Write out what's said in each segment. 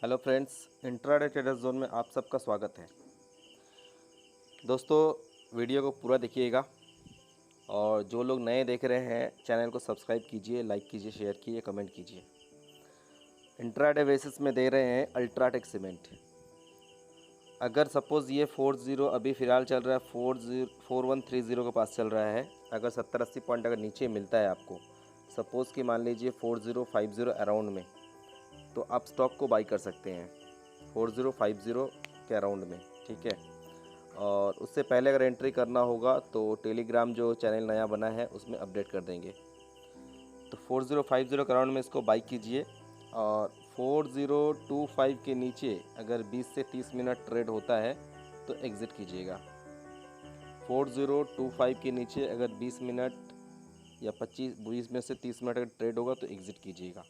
Hello friends, intraday trader zone में आप सबका स्वागत है। दोस्तों, वीडियो को पूरा देखिएगा और जो लोग नए देख रहे हैं चैनल को सब्सक्राइब कीजिए, लाइक कीजिए, शेयर कीजिए, कमेंट कीजिए। इंट्राडे बेसिस में दे रहे हैं अल्ट्राटेक सीमेंट। अगर सपोज़ ये 40 अभी फ़िलहाल चल रहा है, 4130 के पास चल रहा है। अगर 70-80 पॉइंट अगर नीचे मिलता है आपको, सपोज़ कि मान लीजिए 4050 अराउंड में, तो आप स्टॉक को बाई कर सकते हैं 4050 के अराउंड में, ठीक है। और उससे पहले अगर एंट्री करना होगा तो टेलीग्राम जो चैनल नया बना है उसमें अपडेट कर देंगे। तो 4050 के अराउंड में इसको बाई कीजिए और 4025 के नीचे अगर 20 से 30 मिनट ट्रेड होता है तो एग्ज़िट कीजिएगा। 4025 के नीचे अगर 20 मिनट या 20 में से 30 मिनट अगर ट्रेड होगा तो एग्ज़िट कीजिएगा।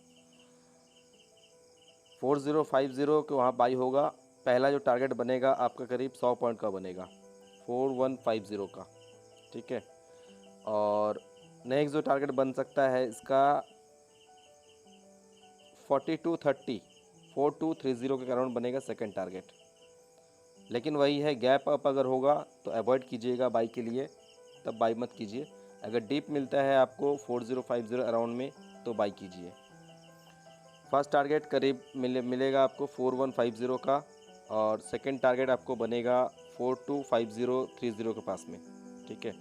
4050 के वहाँ बाई होगा। पहला जो टारगेट बनेगा आपका करीब 100 पॉइंट का बनेगा, 4150 का, ठीक है। और नेक्स्ट जो टारगेट बन सकता है इसका 4230 के अराउंड बनेगा सेकंड टारगेट। लेकिन वही है, गैप अप अगर होगा तो अवॉइड कीजिएगा बाई के लिए, तब बाई मत कीजिए। अगर डीप मिलता है आपको 4050 अराउंड में तो बाई कीजिए। फर्स्ट टारगेट करीब मिलेगा आपको 4150 का और सेकंड टारगेट आपको बनेगा 425030 के पास में, ठीक है।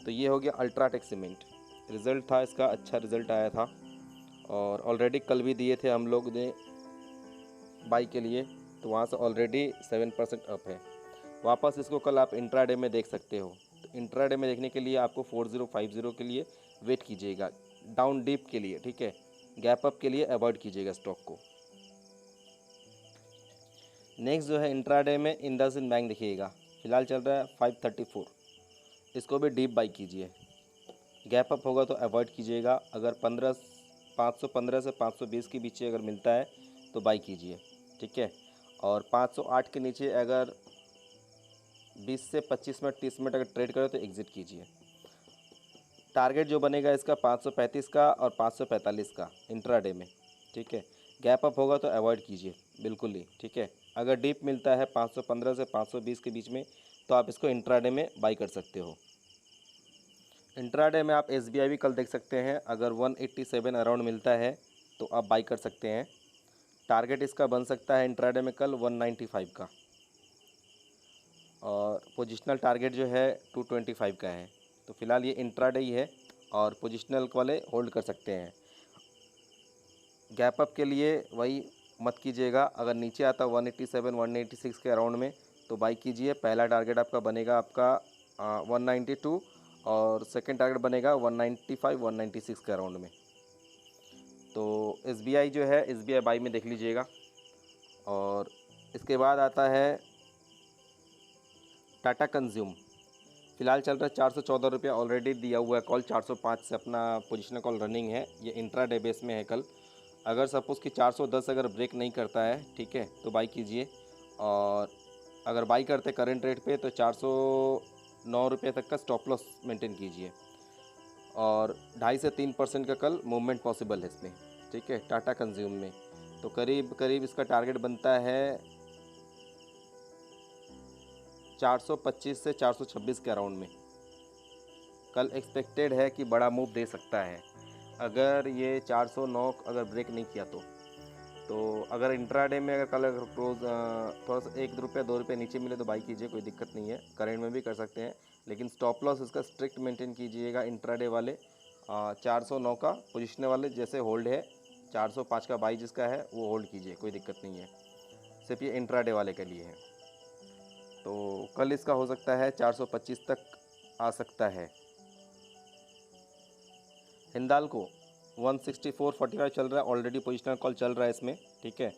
तो ये हो गया अल्ट्राटेक सीमेंट। रिज़ल्ट था इसका, अच्छा रिज़ल्ट आया था और ऑलरेडी कल भी दिए थे हम लोग ने बाई के लिए, तो वहाँ से ऑलरेडी 7% अप है। वापस इसको कल आप इंट्राडे में देख सकते हो। तो इंट्राडे में देखने के लिए आपको 4050 के लिए वेट कीजिएगा, डाउन डीप के लिए, ठीक है। गैप अप के लिए अवॉइड कीजिएगा स्टॉक को। नेक्स्ट जो है इंट्राडे में इंडसइंड बैंक देखिएगा, फिलहाल चल रहा है 534। इसको भी डीप बाई कीजिए। गैप अप होगा तो अवॉइड कीजिएगा। अगर 515 से 520 के बीच अगर मिलता है तो बाई कीजिए, ठीक है। और 508 के नीचे अगर 20 से 25 मिनट 30 मिनट अगर ट्रेड करें तो एग्ज़िट कीजिए। टारगेट जो बनेगा इसका 535 का और 545 का इंट्राडे में, ठीक है। गैप अप होगा तो अवॉइड कीजिए बिल्कुल ही, ठीक है। अगर डीप मिलता है 515 से 520 के बीच में तो आप इसको इंट्राडे में बाई कर सकते हो। इंट्राडे में आप एसबीआई भी कल देख सकते हैं, अगर 187 अराउंड मिलता है तो आप बाई कर सकते हैं। टारगेट इसका बन सकता है इंट्राडे में कल 195 का और पोजिशनल टारगेट जो है 225 का है। तो फिलहाल ये इंट्राडे ही है और पोजिशनल वाले होल्ड कर सकते हैं। गैप अप के लिए वही मत कीजिएगा। अगर नीचे आता 187 186 के अराउंड में तो बाई कीजिए। पहला टारगेट आपका बनेगा आपका 192 और सेकंड टारगेट बनेगा 195 196 के अराउंड में। तो एसबीआई जो है एसबीआई बाई में देख लीजिएगा। और इसके बाद आता है टाटा कंज्यूम, फिलहाल चल रहा है 414 रुपया, ऑलरेडी दिया हुआ है कॉल 405 से अपना पोजिशनल कॉल रनिंग है। ये इंट्राडे बेस में है कल। अगर सपोज़ कि 410 अगर ब्रेक नहीं करता है, ठीक है, तो बाई कीजिए। और अगर बाई करते करंट रेट पे तो 409 रुपये तक का स्टॉप लॉस मेंटेन कीजिए। और 2.5 से 3% का कल मूवमेंट पॉसिबल है इसमें, ठीक है, टाटा कंज्यूम में। तो करीब करीब इसका टारगेट बनता है 425 से 426 के अराउंड में। कल एक्सपेक्टेड है कि बड़ा मूव दे सकता है अगर ये 409 अगर ब्रेक नहीं किया तो अगर इंट्राडे में अगर कल अगर क्लोज थोड़ा सा 1 रुपया 2 रुपये नीचे मिले तो बाई कीजिए, कोई दिक्कत नहीं है। करंट में भी कर सकते हैं, लेकिन स्टॉप लॉस उसका स्ट्रिक्ट मेंटेन कीजिएगा। इंट्राडे वाले 409 का पोजिशन वाले जैसे होल्ड है, 405 का बाई जिसका है वो होल्ड कीजिए, कोई दिक्कत नहीं है। सिर्फ ये इंट्राडे वाले के लिए है। तो कल इसका हो सकता है 425 तक आ सकता है। हिंदाल्को 164.45 चल रहा है, ऑलरेडी पोजिशनल कॉल चल रहा है इसमें, ठीक है।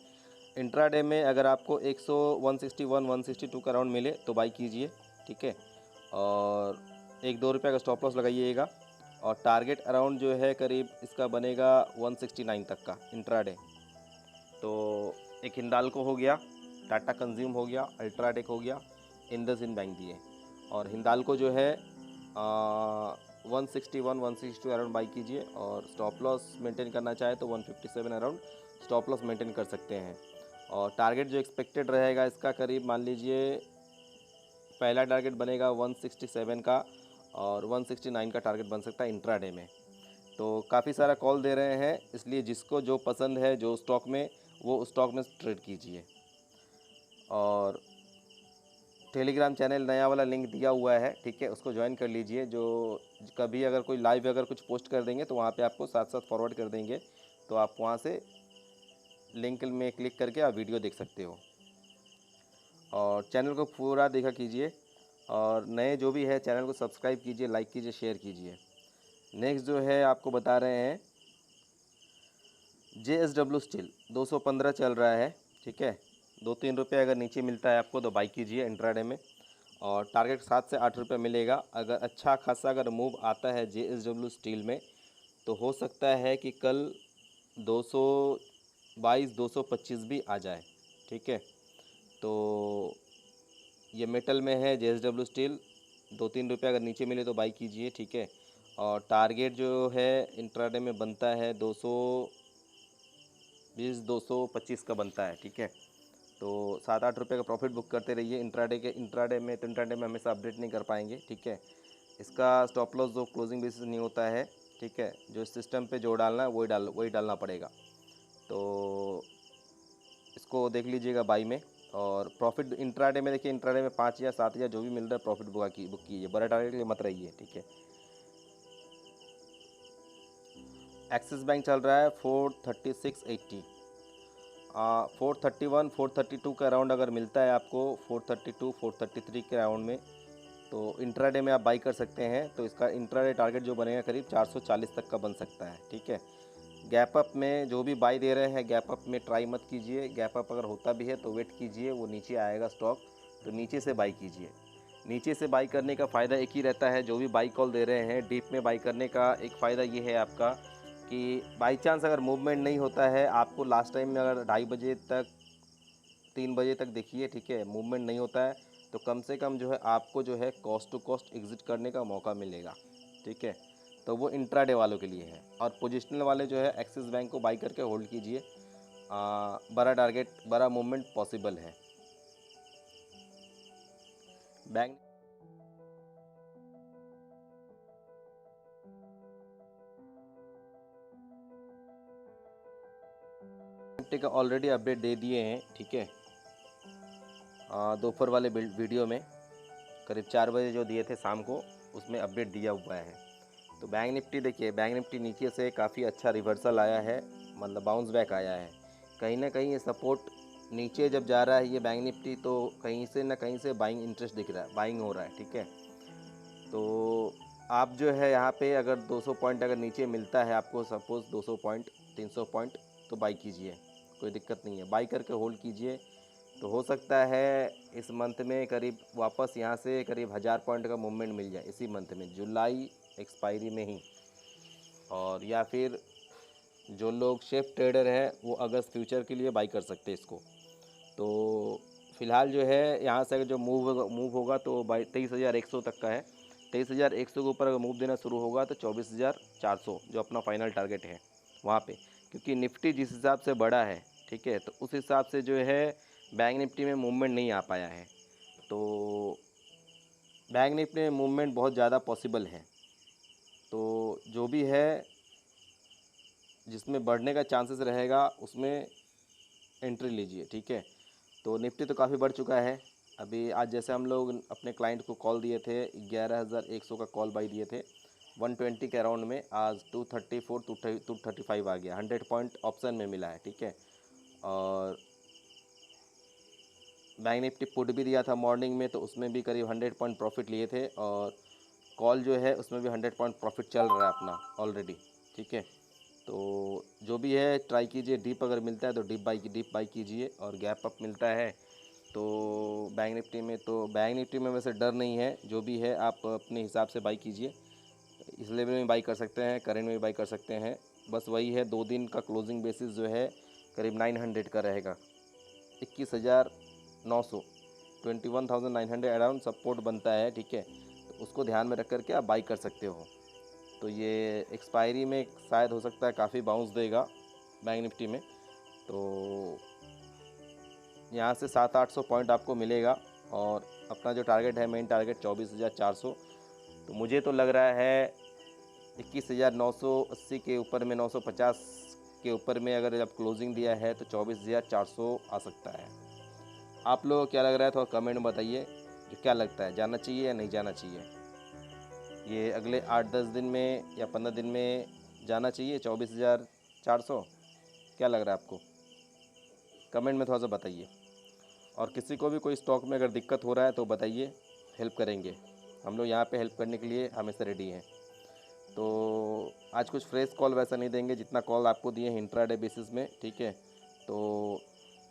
इंट्राडे में अगर आपको 161 162 का राउंड मिले तो बाई कीजिए, ठीक है। और 1-2 रुपये का स्टॉप लॉस लगाइएगा। और टारगेट अराउंड जो है करीब इसका बनेगा 169 तक का इंट्राडे। तो एक हिंदाल्को हो गया, टाटा कंज्यूम हो गया, अल्ट्राटेक हो गया, इंडसइंड बैंक दिए। और हिंदाल्को जो है 161 162 अराउंड बाई कीजिए। और स्टॉप लॉस मेंटेन करना चाहे तो 157 अराउंड स्टॉप लॉस मेंटेन कर सकते हैं। और टारगेट जो एक्सपेक्टेड रहेगा इसका करीब मान लीजिए पहला टारगेट बनेगा 167 का और 169 का टारगेट बन सकता है इंट्राडे में। तो काफ़ी सारा कॉल दे रहे हैं, इसलिए जिसको जो पसंद है जो स्टॉक में, वो उस स्टॉक में ट्रेड कीजिए। और टेलीग्राम चैनल नया वाला लिंक दिया हुआ है, ठीक है, उसको ज्वाइन कर लीजिए। जो कभी अगर कोई लाइव अगर कुछ पोस्ट कर देंगे तो वहाँ पे आपको साथ साथ फॉरवर्ड कर देंगे, तो आप वहाँ से लिंक में क्लिक करके आप वीडियो देख सकते हो। और चैनल को पूरा देखा कीजिए, और नए जो भी है चैनल को सब्सक्राइब कीजिए, लाइक कीजिए, शेयर कीजिए। नेक्स्ट जो है आपको बता रहे हैं JSW स्टील 215 चल रहा है, ठीक है। 2-3 रुपये अगर नीचे मिलता है आपको तो बाई कीजिए इंट्राडे में, और टारगेट 7 से 8 रुपये मिलेगा। अगर अच्छा खासा अगर मूव आता है JSW स्टील में तो हो सकता है कि कल 222 225 भी आ जाए, ठीक है। तो ये मेटल में है JSW स्टील, 2-3 रुपये अगर नीचे मिले तो बाई कीजिए, ठीक है। और टारगेट जो है इंट्राडे में बनता है 220 225 का बनता है, ठीक है। तो 7-8 रुपये का प्रॉफिट बुक करते रहिए इंट्राडे में। तो इंट्राडे में हमेशा अपडेट नहीं कर पाएंगे, ठीक है। इसका स्टॉप लॉस जो क्लोजिंग बेसिस नहीं होता है, ठीक है, जो सिस्टम पे जो डालना है वही डालना पड़ेगा। तो इसको देख लीजिएगा बाई में। और प्रॉफिट इंट्राडे में देखिए, इंट्राडे में 5 या 7 या जो भी मिल रहा है प्रॉफिट बुक कीजिए, बड़ा टारगेट के लिए मत रहिए, ठीक है। एक्सिस बैंक चल रहा है 436.80, 431 432 का अराउंड अगर मिलता है आपको, 432 433 के अराउंड में, तो इंट्राडे में आप बाई कर सकते हैं। तो इसका इंट्राडे टारगेट जो बनेगा करीब 440 तक का बन सकता है, ठीक है। गैप अप में जो भी बाई दे रहे हैं, गैप अप में ट्राई मत कीजिए। गैप अप अगर होता भी है तो वेट कीजिए, वो नीचे आएगा स्टॉक, तो नीचे से बाई कीजिए। नीचे से बाई करने का फ़ायदा एक ही रहता है, जो भी बाई कॉल दे रहे हैं डीप में बाई करने का एक फ़ायदा ये है आपका कि बाई चांस अगर मूवमेंट नहीं होता है, आपको लास्ट टाइम में अगर 2:30 बजे तक 3 बजे तक देखिए, ठीक है, मूवमेंट नहीं होता है, तो कम से कम जो है आपको जो है कॉस्ट टू कॉस्ट एग्ज़िट करने का मौका मिलेगा, ठीक है। तो वो इंट्राडे वालों के लिए है। और पोजिशनल वाले जो है एक्सिस बैंक को बाई करके होल्ड कीजिए, बड़ा टारगेट बड़ा मूवमेंट पॉसिबल है। बैंक निफ्टी का ऑलरेडी अपडेट दे दिए हैं, ठीक है। दोपहर वाले वीडियो में करीब 4 बजे जो दिए थे शाम को, उसमें अपडेट दिया हुआ है। तो बैंक निफ्टी देखिए, बैंक निफ्टी नीचे से काफ़ी अच्छा रिवर्सल आया है, मतलब बाउंस बैक आया है। कहीं ना कहीं ये सपोर्ट नीचे जब जा रहा है ये बैंक निफ्टी, तो कहीं से ना कहीं से बाइंग इंटरेस्ट दिख रहा है, बाइंग हो रहा है, ठीक है। तो आप जो है यहाँ पे अगर 200 पॉइंट अगर नीचे मिलता है आपको, सपोज़ 200 पॉइंट 300 पॉइंट, तो बाई कीजिए, कोई दिक्कत नहीं है, बाई करके होल्ड कीजिए। तो हो सकता है इस मंथ में करीब वापस यहाँ से करीब 1000 पॉइंट का मूवमेंट मिल जाए इसी मंथ में, जुलाई एक्सपायरी में ही। और या फिर जो लोग शेफ ट्रेडर हैं वो अगस्त फ्यूचर के लिए बाई कर सकते हैं इसको। तो फ़िलहाल जो है यहाँ से जो मूव होगा तो 23,100 तक का है। 23,100 के ऊपर अगर मूव देना शुरू होगा तो 24,400 जो अपना फाइनल टारगेट है वहाँ पे। क्योंकि निफ्टी जिस हिसाब से बढ़ा है, ठीक है, तो उस हिसाब से जो है बैंक निफ्टी में मूवमेंट नहीं आ पाया है। तो बैंक निफ्टी में मूवमेंट बहुत ज़्यादा पॉसिबल है। तो जो भी है जिसमें बढ़ने का चांसेस रहेगा उसमें एंट्री लीजिए, ठीक है। तो निफ्टी तो काफ़ी बढ़ चुका है। अभी आज जैसे हम लोग अपने क्लाइंट को कॉल दिए थे, 11,100 का कॉल बाई दिए थे 120 के अराउंड में, आज 234 235 आ गया, 100 पॉइंट ऑप्शन में मिला है, ठीक है। और बैंक निफ्टी पुट भी दिया था मॉर्निंग में, तो उसमें भी करीब 100 पॉइंट प्रॉफिट लिए थे, और कॉल जो है उसमें भी 100 पॉइंट प्रॉफिट चल रहा है अपना ऑलरेडी, ठीक है। तो जो भी है ट्राई कीजिए, डीप अगर मिलता है तो डीप बाई कीजिए, और गैप अप मिलता है तो बैंक निफ्टी में, तो बैंक निफ्टी में वैसे डर नहीं है, जो भी है आप अपने हिसाब से बाई कीजिए। इस लेवल में बाई कर सकते हैं, करंट में भी बाई कर सकते हैं। बस वही है, 2 दिन का क्लोजिंग बेसिस जो है करीब 900 का रहेगा, 21,900, 21,900 अराउंड सपोर्ट बनता है, ठीक है। तो उसको ध्यान में रख करके आप बाई कर सकते हो। तो ये एक्सपायरी में शायद हो सकता है काफ़ी बाउंस देगा बैंक निफ्टी में। तो यहाँ से 700-800 पॉइंट आपको मिलेगा। और अपना जो टारगेट है, मेन टारगेट 24,400, तो मुझे तो लग रहा है 21,980 के ऊपर में, 950 के ऊपर में अगर आप क्लोजिंग दिया है तो 24,400 आ सकता है। आप लोगों को क्या लग रहा है, थोड़ा कमेंट में बताइए। जो क्या लगता है, जाना चाहिए या नहीं जाना चाहिए, ये अगले 8-10 दिन में या 15 दिन में जाना चाहिए 24,400? क्या लग रहा है आपको, कमेंट में थोड़ा सा बताइए। और किसी को भी कोई स्टॉक में अगर दिक्कत हो रहा है तो बताइए, हेल्प करेंगे। हम लोग यहाँ पे हेल्प करने के लिए हमेशा रेडी हैं। तो आज कुछ फ्रेश कॉल वैसा नहीं देंगे जितना कॉल आपको दिए हैं इंट्राडे बेसिस में, ठीक है। तो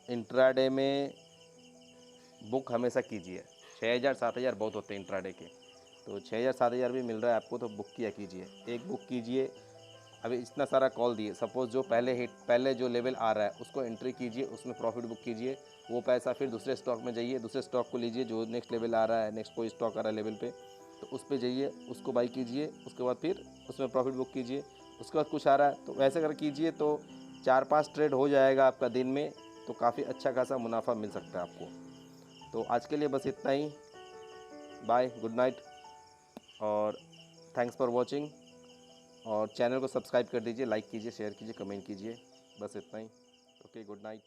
इंट्राडे में बुक हमेशा कीजिए। 6,000-7,000 बहुत होते हैं इंट्राडे के, तो 6,000-7,000 भी मिल रहा है आपको तो बुक किया कीजिए, एक बुक कीजिए। अभी इतना सारा कॉल दिए, सपोज़ जो पहले जो लेवल आ रहा है उसको एंट्री कीजिए, उसमें प्रॉफिट बुक कीजिए। वो पैसा फिर दूसरे स्टॉक में जाइए, दूसरे स्टॉक को लीजिए जो नेक्स्ट लेवल आ रहा है, नेक्स्ट कोई स्टॉक आ रहा है लेवल पे, तो उस पर जाइए, उसको बाई कीजिए। उसके बाद फिर उसमें प्रॉफिट बुक कीजिए। उसके बाद कुछ आ रहा है तो वैसे कर कीजिए, तो 4-5 ट्रेड हो जाएगा आपका दिन में, तो काफ़ी अच्छा खासा मुनाफा मिल सकता है आपको। तो आज के लिए बस इतना ही। बाय, गुड नाइट, और थैंक्स फॉर वॉचिंग। और चैनल को सब्सक्राइब कर दीजिए, लाइक कीजिए, शेयर कीजिए, कमेंट कीजिए। बस इतना ही। Okay, good night.